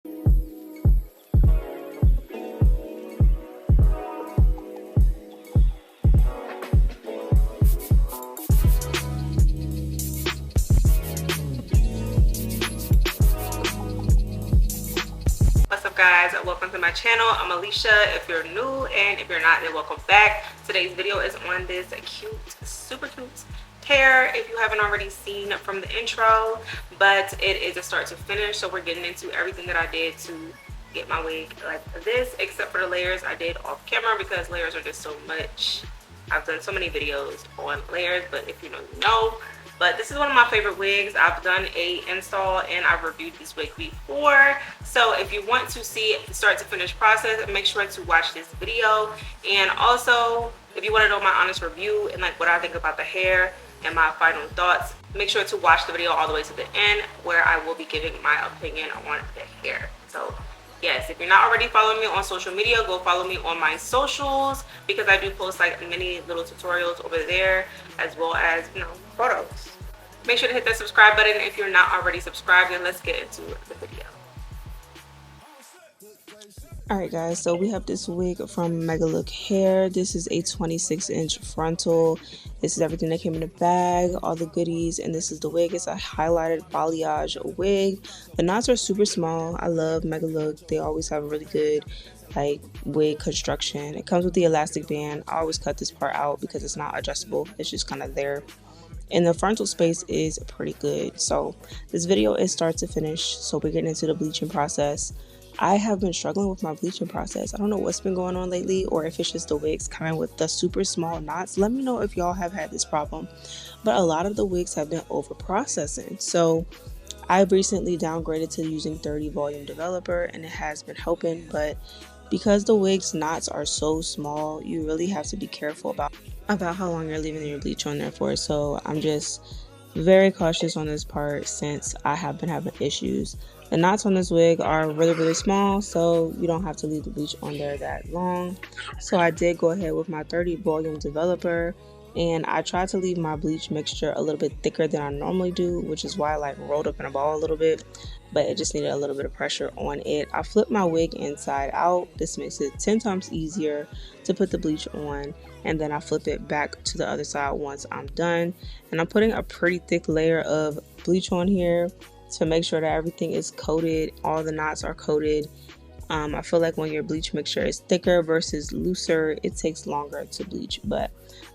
What's up guys, welcome to my channel. I'm Alicia if you're new, and if you're not, then welcome back. Today's video is on this cute, super cute hair, if you haven't already seen from the intro, but it is a start to finish. So we're getting into everything that I did to get my wig like this, except for the layers I did off camera, because layers are just so much. I've done so many videos on layers, but if you know, you know. But this is one of my favorite wigs. I've done a install and I've reviewed this wig before. So if you want to see the start to finish process, make sure to watch this video. And also, if you want to know my honest review and like what I think about the hair and my final thoughts, make sure to watch the video all the way to the end, where I will be giving my opinion on the hair. So yes, if you're not already following me on social media, go follow me on my socials, because I do post like many little tutorials over there, as well as, you know, photos. Make sure to hit that subscribe button if you're not already subscribed, and let's get into the video. Alright guys, so we have this wig from Megalook hair. This is a 26-inch frontal. This is everything that came in the bag, all the goodies, and this is the wig. It's a highlighted balayage wig. The knots are super small. I love Megalook. They always have a really good like wig construction. It comes with the elastic band. I always cut this part out because it's not adjustable. It's just kind of there. And the frontal space is pretty good. So this video is start to finish. So we're getting into the bleaching process. I have been struggling with my bleaching process. I don't know what's been going on lately, or if it's just the wigs coming with the super small knots. Let me know if y'all have had this problem. But a lot of the wigs have been over processing. So I've recently downgraded to using 30 volume developer, and it has been helping. But because the wig's knots are so small, you really have to be careful about how long you're leaving your bleach on there for. So I'm just very cautious on this part, since I have been having issues. The knots on this wig are really small, so you don't have to leave the bleach on there that long. So I did go ahead with my 30 volume developer, and I tried to leave my bleach mixture a little bit thicker than I normally do, which is why I like rolled up in a ball a little bit, but it just needed a little bit of pressure on it. I flipped my wig inside out. This makes it 10 times easier to put the bleach on, and then I flip it back to the other side once I'm done. And I'm putting a pretty thick layer of bleach on here to make sure that everything is coated, all the knots are coated. I feel like when your bleach mixture is thicker versus looser, it takes longer to bleach. But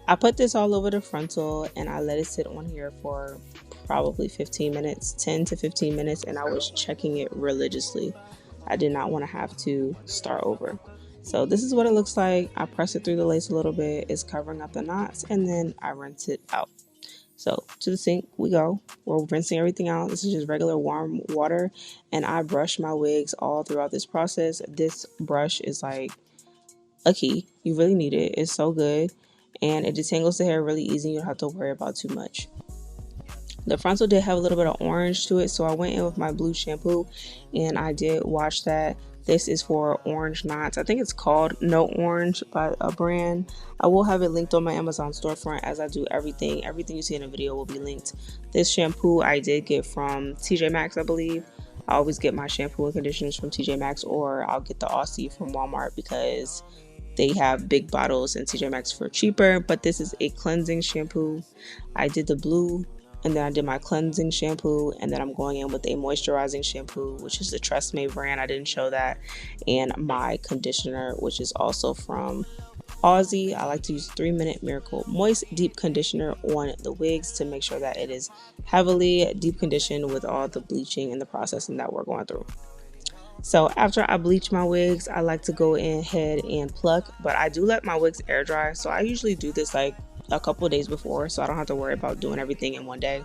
I put this all over the frontal, and I let it sit on here for probably 15 minutes, 10 to 15 minutes, and I was checking it religiously. I did not want to have to start over. So this is what it looks like. I press it through the lace a little bit. It's covering up the knots, and then I rinse it out. So to the sink we go. We're rinsing everything out. This is just regular warm water, and I brush my wigs all throughout this process. This brush is like a key. You really need it. It's so good, and it detangles the hair really easy. You don't have to worry about too much. The frontal did have a little bit of orange to it, so I went in with my blue shampoo and I did wash that. This is for orange knots. I think it's called No Orange by a brand. I will have it linked on my Amazon storefront, as I do everything. Everything you see in the video will be linked. This shampoo I did get from TJ Maxx, I believe. I always get my shampoo and conditioners from TJ Maxx, or I'll get the Aussie from Walmart, because they have big bottles in TJ Maxx for cheaper. But this is a cleansing shampoo. I did the blue, and then I did my cleansing shampoo, and then I'm going in with a moisturizing shampoo, which is the Tresemme brand. I didn't show that. And my conditioner, which is also from Aussie. I like to use 3-minute Miracle Moist Deep Conditioner on the wigs to make sure that it is heavily deep conditioned with all the bleaching and the processing that we're going through. So after I bleach my wigs, I like to go ahead and pluck, but I do let my wigs air dry. So I usually do this like a couple of days before, so I don't have to worry about doing everything in one day.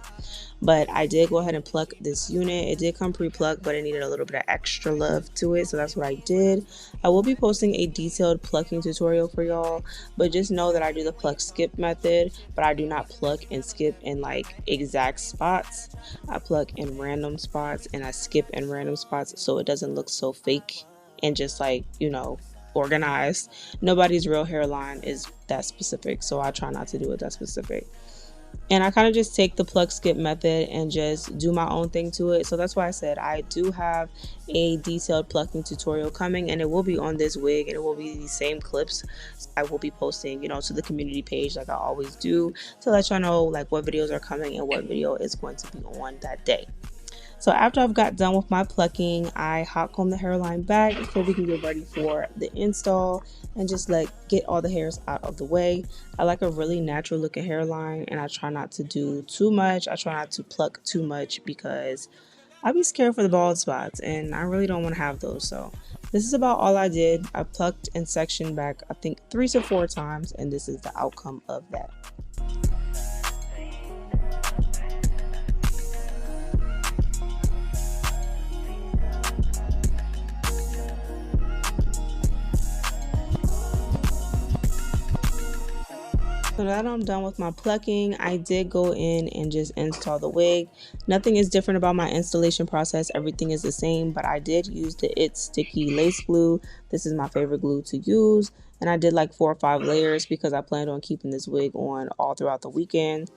But I did go ahead and pluck this unit. It did come pre-plucked, but it needed a little bit of extra love to it, so that's what I did. I will be posting a detailed plucking tutorial for y'all, but just know that I do the pluck skip method, but I do not pluck and skip in like exact spots. I pluck in random spots and I skip in random spots, so it doesn't look so fake and just like, you know, organized. Nobody's real hairline is that specific, so I try not to do it that specific. And I kind of just take the pluck skip method and just do my own thing to it. So that's why I said I do have a detailed plucking tutorial coming, and it will be on this wig, and it will be the same clips I will be posting, to the community page like I always do, to let y'all know like what videos are coming and what video is going to be on that day. So after I've got done with my plucking, I hot comb the hairline back so we can get ready for the install and just get all the hairs out of the way. I like a really natural looking hairline, and I try not to do too much. I try not to pluck too much because I'd be scared for the bald spots, and I really don't want to have those. So this is about all I did. I plucked and sectioned back I think 3 to 4 times, and this is the outcome of that. So now that I'm done with my plucking, I did go in and just install the wig. Nothing is different about my installation process. Everything is the same, but I did use the It's Sticky Lace Glue. This is my favorite glue to use. And I did like 4 or 5 layers because I planned on keeping this wig on all throughout the weekend.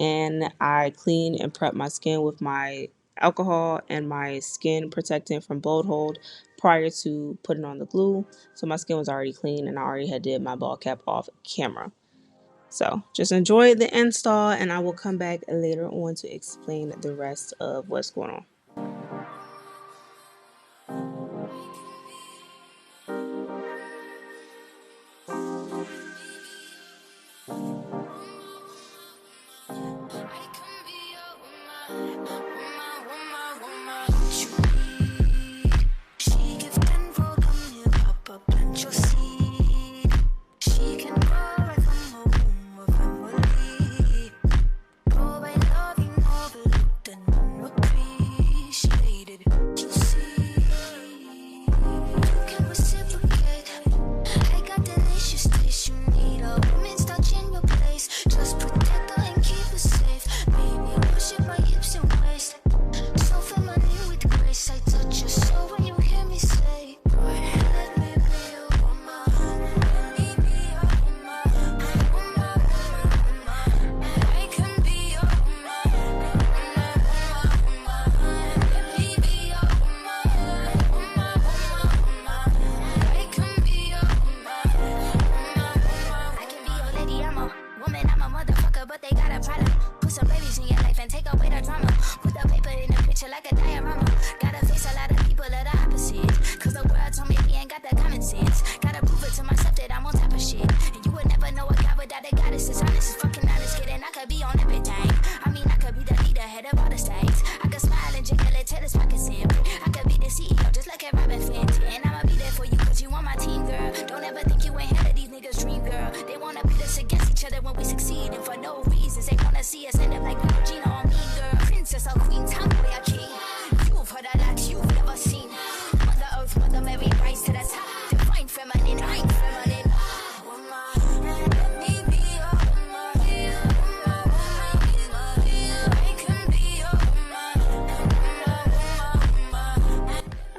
And I clean and prep my skin with my alcohol and my skin protectant from Bold Hold prior to putting on the glue. So my skin was already clean, and I already had did my ball cap off camera. So just enjoy the install, and I will come back later on to explain the rest of what's going on.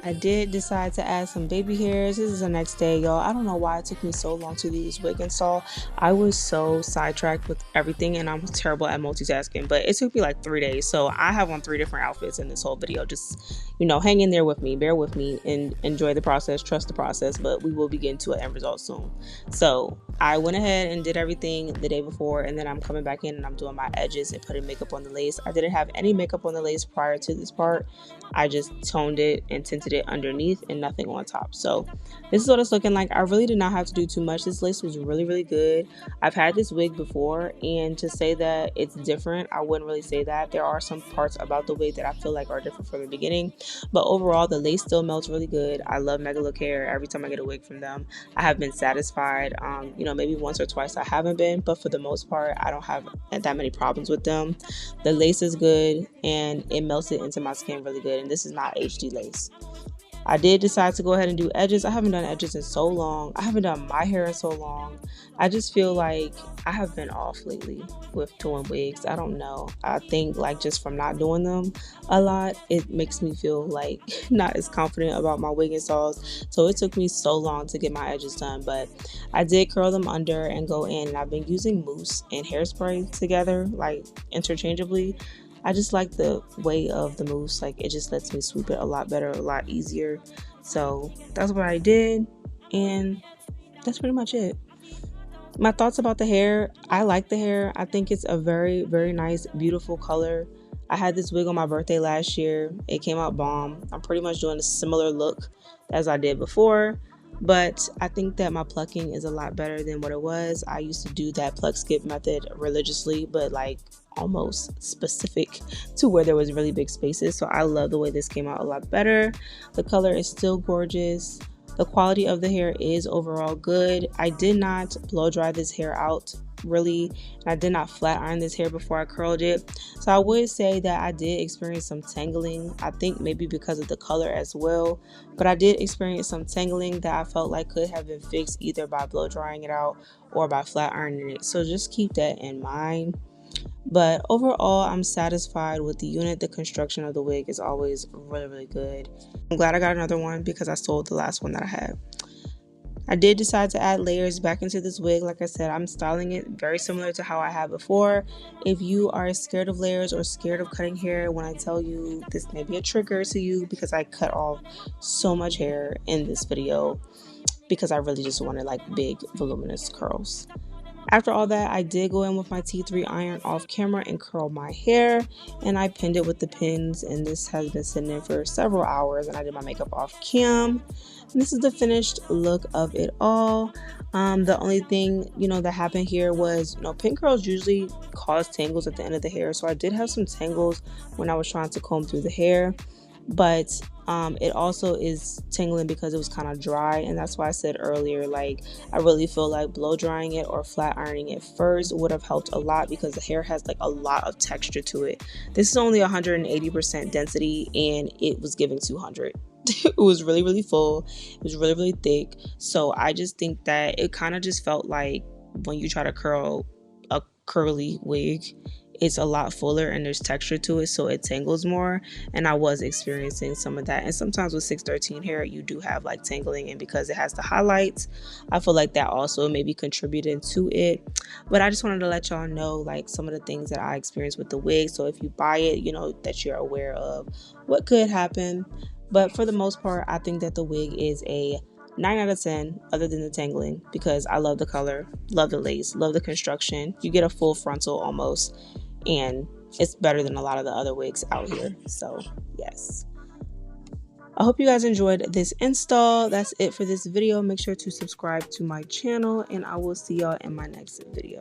I did decide to add some baby hairs. This is the next day, y'all. I don't know why it took me so long to do this wig install. I was so sidetracked with everything, and I'm terrible at multitasking, but it took me like 3 days. So I have on 3 different outfits in this whole video. Just, hang in there with me, bear with me, and enjoy the process, trust the process, but we will be getting to an end result soon. So I went ahead and did everything the day before, and then I'm coming back in and I'm doing my edges and putting makeup on the lace. I didn't have any makeup on the lace prior to this part. I just toned it and tinted it underneath and nothing on top. So this is what it's looking like. I really did not have to do too much. This lace was really, really good. I've had this wig before, and to say that it's different, I wouldn't really say that. There are some parts about the wig that I feel like are different from the beginning, but overall the lace still melts really good. I love Megalook hair. Every time I get a wig from them, I have been satisfied. Maybe once or twice I haven't been, but for the most part I don't have that many problems with them. The lace is good and it melts it into my skin really good, and this is not HD lace. I did decide to go ahead and do edges. I haven't done edges in so long. I haven't done my hair in so long. I just feel like I have been off lately with doing wigs. I don't know. I think like just from not doing them a lot, it makes me feel like not as confident about my wig installs. So it took me so long to get my edges done, but I did curl them under and go in, and I've been using mousse and hairspray together, like interchangeably. I just like the way of the mousse, like it just lets me swoop it a lot better, a lot easier. So that's what I did, and that's pretty much it. My thoughts about the hair: I like the hair. I think it's a very, very nice, beautiful color. I had this wig on my birthday last year. It came out bomb. I'm pretty much doing a similar look as I did before, but I think that my plucking is a lot better than what it was. I used to do that pluck skip method religiously, but like almost specific to where there was really big spaces. So I love the way this came out a lot better. The color is still gorgeous. The quality of the hair is overall good. I did not blow dry this hair out really, and I did not flat iron this hair before I curled it. So I would say that I did experience some tangling. I think maybe because of the color as well, but I did experience some tangling that I felt like could have been fixed either by blow drying it out or by flat ironing it. So just keep that in mind. But overall, I'm satisfied with the unit. The construction of the wig is always really, really good. I'm glad I got another one because I sold the last one that I had. I did decide to add layers back into this wig. Like I said, I'm styling it very similar to how I had before. If you are scared of layers or scared of cutting hair, when I tell you this may be a trigger to you, because I cut off so much hair in this video because I really just wanted like big voluminous curls. After all that, I did go in with my T3 iron off camera and curl my hair, and I pinned it with the pins, and this has been sitting in for several hours, and I did my makeup off cam. And this is the finished look of it all. The only thing, that happened here was, pin curls usually cause tangles at the end of the hair, so I did have some tangles when I was trying to comb through the hair, but it also is tingling because it was kind of dry, and that's why I said earlier, like, I really feel like blow drying it or flat ironing it first would have helped a lot, because the hair has like a lot of texture to it. This is only 180% density, and it was giving 200. It was really, really full. It was really, really thick. So I just think that it kind of just felt like when you try to curl a curly wig, it's a lot fuller and there's texture to it, so it tangles more, and I was experiencing some of that. And sometimes with 613 hair, you do have like tangling, and because it has the highlights, I feel like that also maybe contributed to it. But I just wanted to let y'all know like some of the things that I experienced with the wig, so if you buy it, that you're aware of what could happen. But for the most part, I think that the wig is a 9 out of 10, other than the tangling, because I love the color, love the lace, love the construction. You get a full frontal almost, and it's better than a lot of the other wigs out here. So yes, I hope you guys enjoyed this install. That's it for this video. Make sure to subscribe to my channel, and I will see y'all in my next video.